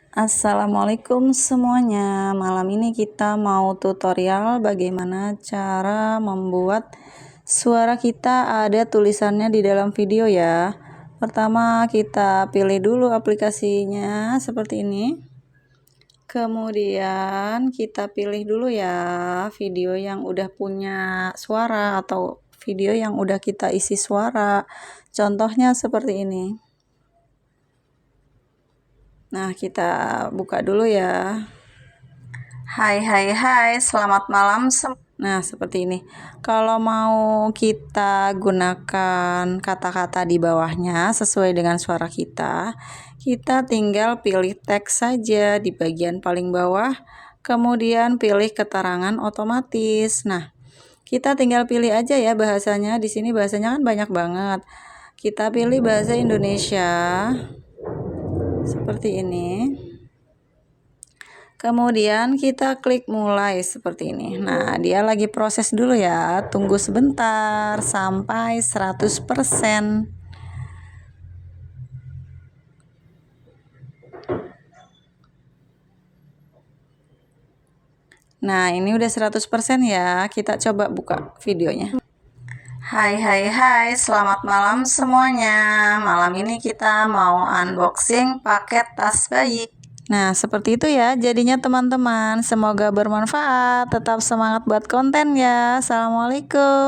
Assalamualaikum semuanya. Malam ini kita mau tutorial bagaimana cara membuat suara kita ada tulisannya di dalam video ya. Pertama kita pilih dulu aplikasinya seperti ini. Kemudian kita pilih dulu ya video yang udah punya suara atau video yang udah kita isi suara. Contohnya seperti ini. Nah, kita buka dulu ya. Hai, selamat malam. Nah, seperti ini. Kalau mau kita gunakan kata-kata di bawahnya sesuai dengan suara kita tinggal pilih teks saja di bagian paling bawah, kemudian pilih keterangan otomatis. Nah, kita tinggal pilih aja ya bahasanya. Di sini bahasanya kan banyak banget. Kita pilih bahasa Indonesia. Seperti ini. Kemudian kita klik mulai seperti ini. Nah, dia lagi proses dulu ya. Tunggu sebentar sampai 100%. Nah, ini udah 100% ya. Kita coba buka videonya. Hai, selamat malam semuanya. Malam ini kita mau unboxing paket tas bayi. Nah, seperti itu ya jadinya teman-teman. Semoga bermanfaat. Tetap semangat buat konten ya. Assalamualaikum.